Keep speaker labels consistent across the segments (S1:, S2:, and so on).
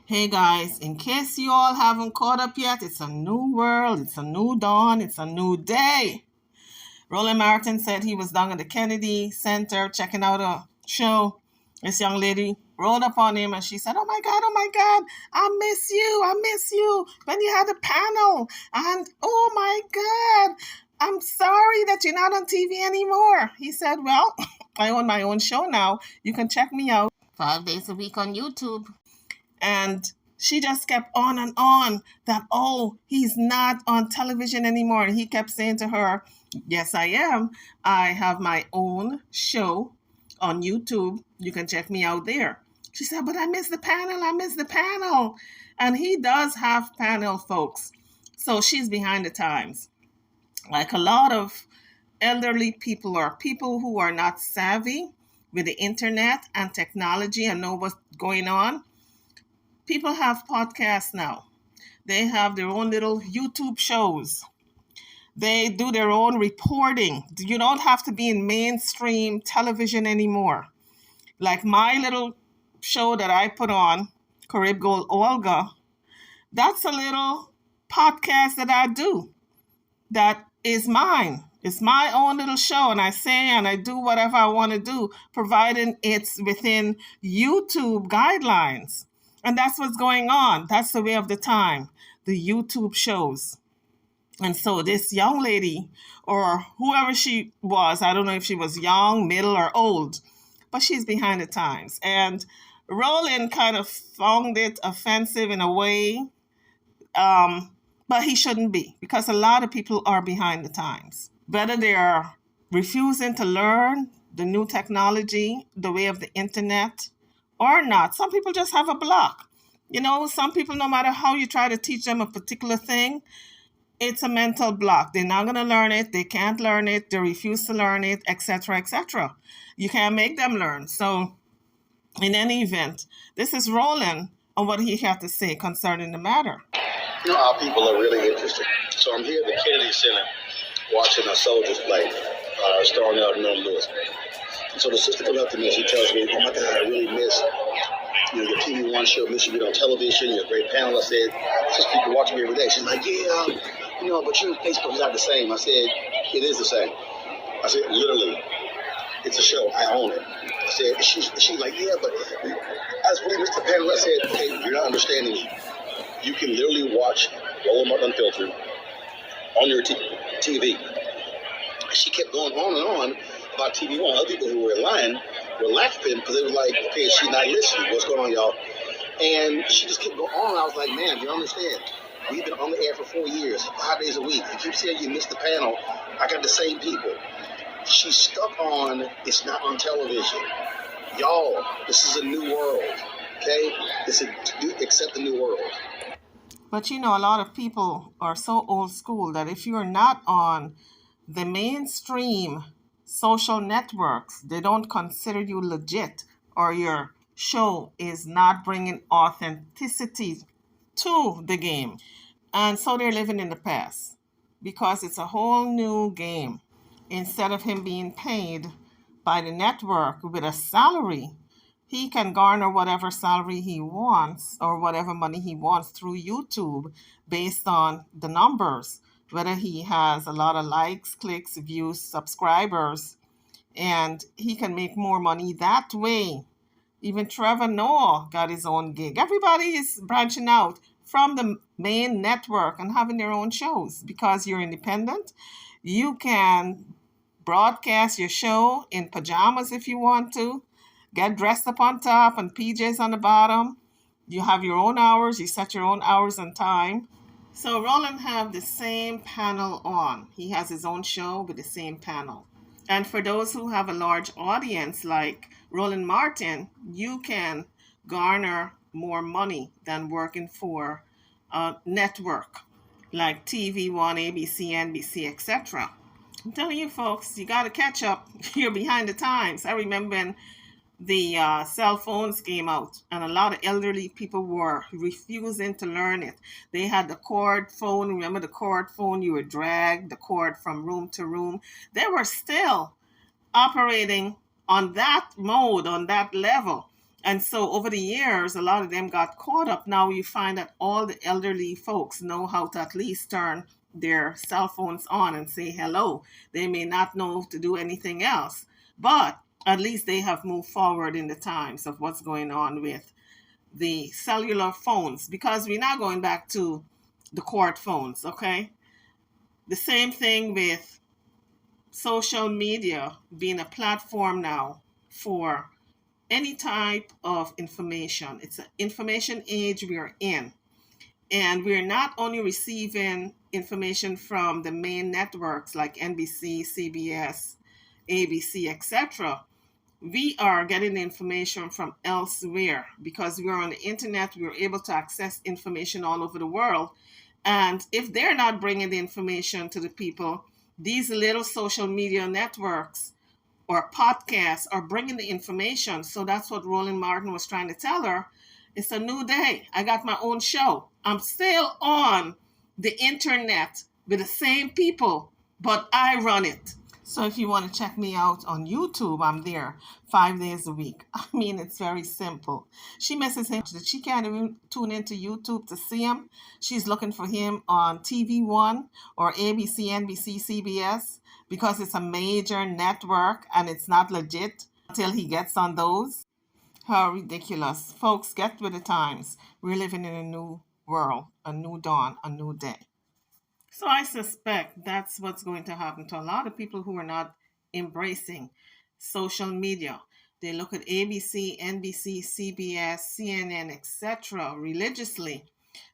S1: Hey guys, in case you all haven't caught up yet, it's a new world, it's a new dawn, it's a new day. Roland Martin said he was down at the Kennedy Center checking out a show. This young lady rolled up on him and she said, oh my God, I miss you when you had a panel. And oh my God, I'm sorry that you're not on TV anymore. He said, well, I own my own show now. You can check me out 5 days a week on YouTube. And she just kept on that, oh, he's not on television anymore. And he kept saying to her, yes, I am. I have my own show on YouTube. You can check me out there. She said, but I miss the panel. I miss the panel. And he does have panel, folks. So she's behind the times. Like a lot of elderly people or people who are not savvy with the internet and technology and know what's going on, people have podcasts now. They have their own little YouTube shows. They do their own reporting. You don't have to be in mainstream television anymore. Like my little show that I put on, Carib Gold Olga, that's a little podcast that I do. That is mine. It's my own little show, and I say and I do whatever I want to do, providing it's within YouTube guidelines. And that's what's going on. That's the way of the time, the YouTube shows. And so this young lady, or whoever she was, I don't know if she was young, middle, or old, but she's behind the times. And Roland kind of found it offensive in a way, but he shouldn't be, because a lot of people are behind the times. Whether they're refusing to learn the new technology, the way of the internet, or not. Some people just have a block. You know, some people, no matter how you try to teach them a particular thing, it's a mental block. They're not going to learn it. They can't learn it. They refuse to learn it, etc., etc. You can't make them learn. So, in any event, this is Roland on what he had to say concerning the matter.
S2: You know, our people are really interested. So I'm here at the Kennedy Center watching our soldiers play, starring out in Lewis. And so the sister comes up to me and she tells me, oh my God, I really miss your TV One show, miss you get on television, you're a great panel. I said, sister, you can watch me every day. She's like, yeah, but your Facebook is not the same. I said, it is the same. I said, literally, it's a show. I own it. I said, she's like, yeah, but I just really missed the panel. I said, hey, you're not understanding me. You can literally watch Roland Martin Unfiltered on your TV. She kept going on and on about TV One. Other people who were in line were laughing because they were like, okay, she's not listening. What's going on, y'all? And she just kept going on. I was like, man, you don't understand. We've been on the air for 4 years, 5 days a week. You keep saying you missed the panel. I got the same people. She's stuck on, it's not on television. Y'all, this is a new world, okay? Accept the new world.
S1: But a lot of people are so old school that if you're not on the mainstream social networks, they don't consider you legit, or your show is not bringing authenticity to the game. And so they're living in the past because it's a whole new game. Instead of him being paid by the network with a salary, he can garner whatever salary he wants or whatever money he wants through YouTube based on the numbers, whether he has a lot of likes, clicks, views, subscribers, and he can make more money that way. Even Trevor Noah got his own gig. Everybody is branching out from the main network and having their own shows because you're independent. You can broadcast your show in pajamas if you want to. Get dressed up on top and PJs on the bottom. You have your own hours. You set your own hours and time. So Roland have the same panel on. He has his own show with the same panel. And for those who have a large audience like Roland Martin, you can garner more money than working for a network like TV One, ABC, NBC, etc. I'm telling you folks, you got to catch up. You're behind the times. I remember when the cell phones came out and a lot of elderly people were refusing to learn it. They had the cord phone. Remember the cord phone? You would drag the cord from room to room. They were still operating on that mode, on that level. And so over the years, a lot of them got caught up. Now you find that all the elderly folks know how to at least turn their cell phones on and say hello. They may not know to do anything else, but at least they have moved forward in the times of what's going on with the cellular phones, because we're now going back to the cord phones, okay? The same thing with social media being a platform now for any type of information. It's an information age we're in. And we're not only receiving information from the main networks like NBC, CBS, ABC, etc. We are getting information from elsewhere because we're on the internet. We're able to access information all over the world. And if they're not bringing the information to the people, these little social media networks or podcasts are bringing the information. So that's what Roland Martin was trying to tell her. It's a new day. I got my own show. I'm still on the internet with the same people, but I run it. So if you want to check me out on YouTube, I'm there 5 days a week. I mean, it's very simple. She misses him that she can't even tune into YouTube to see him. She's looking for him on TV One or ABC, NBC, CBS because it's a major network and it's not legit until he gets on those. How ridiculous. Folks, get with the times. We're living in a new world, a new dawn, a new day. So I suspect that's what's going to happen to a lot of people who are not embracing social media. They look at ABC, NBC, CBS, CNN, etc. religiously.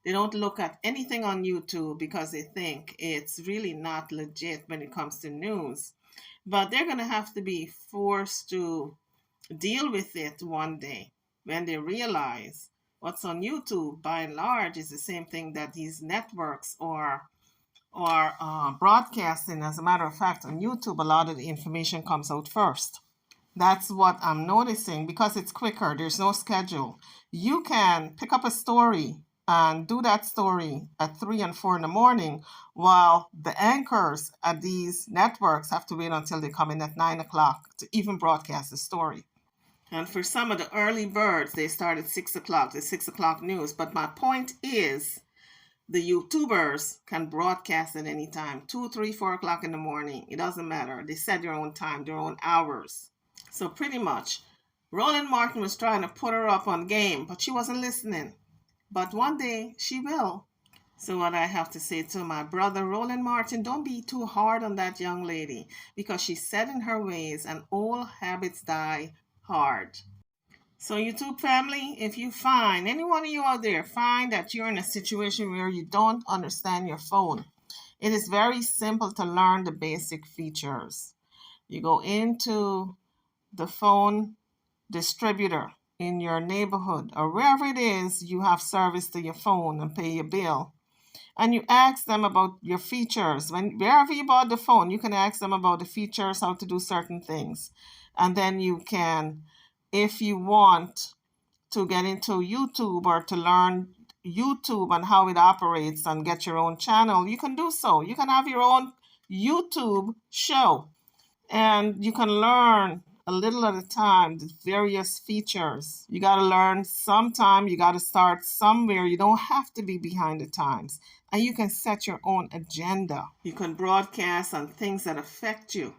S1: They don't look at anything on YouTube because they think it's really not legit when it comes to news. But they're going to have to be forced to deal with it one day when they realize what's on YouTube by and large is the same thing that these networks or broadcasting. As a matter of fact, on YouTube, a lot of the information comes out first. That's what I'm noticing because it's quicker. There's no schedule. You can pick up a story and do that story at 3 and 4 in the morning, while the anchors at these networks have to wait until they come in at 9 o'clock to even broadcast the story. And for some of the early birds, they start at 6 o'clock, the 6 o'clock news. But my point is, the YouTubers can broadcast at any time, 2, 3, 4 o'clock in the morning. It doesn't matter. They set their own time, their own hours. So pretty much, Roland Martin was trying to put her up on game, but she wasn't listening. But one day, she will. So what I have to say to my brother, Roland Martin, don't be too hard on that young lady, because she's set in her ways and old habits die hard. So YouTube family, if you find, any one of you out there, find that you're in a situation where you don't understand your phone, it is very simple to learn the basic features. You go into the phone distributor in your neighborhood or wherever it is you have service to your phone and pay your bill. And you ask them about your features. Wherever you bought the phone, you can ask them about the features, how to do certain things. And then you can, if you want to get into YouTube or to learn YouTube and how it operates and get your own channel, you can do so. You can have your own YouTube show and you can learn a little at a time the various features. You got to learn sometime. You got to start somewhere. You don't have to be behind the times. And you can set your own agenda. You can broadcast on things that affect you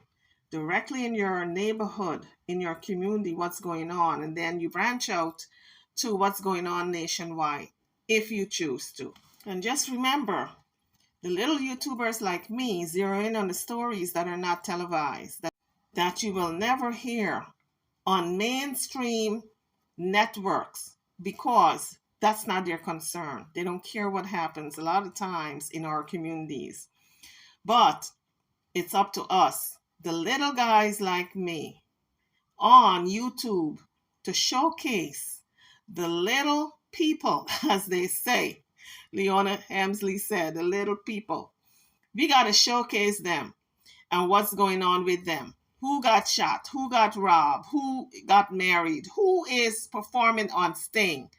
S1: directly in your neighborhood, in your community, what's going on. And then you branch out to what's going on nationwide, if you choose to. And just remember, the little YouTubers like me zero in on the stories that are not televised, that you will never hear on mainstream networks, because that's not their concern. They don't care what happens a lot of times in our communities. But it's up to us, the little guys like me, on YouTube to showcase the little people, as they say. Leona Hemsley said, the little people. We got to showcase them and what's going on with them. Who got shot? Who got robbed? Who got married? Who is performing on Sting?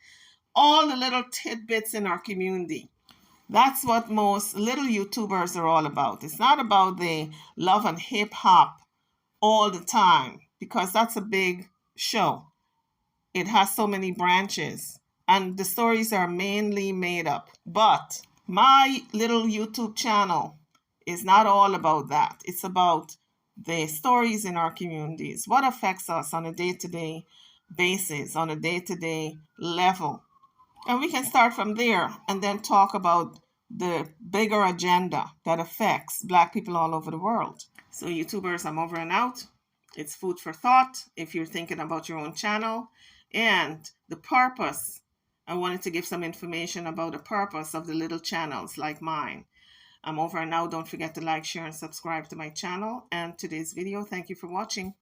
S1: All the little tidbits in our community. That's what most little YouTubers are all about. It's not about the love and hip hop all the time, because that's a big show. It has so many branches, and the stories are mainly made up. But my little YouTube channel is not all about that. It's about the stories in our communities, what affects us on a day-to-day basis, on a day-to-day level. And we can start from there and then talk about the bigger agenda that affects Black people all over the world. So, YouTubers, I'm over and out. It's food for thought if you're thinking about your own channel. And the purpose, I wanted to give some information about the purpose of the little channels like mine. I'm over and out. Don't forget to like, share, and subscribe to my channel and today's video. Thank you for watching.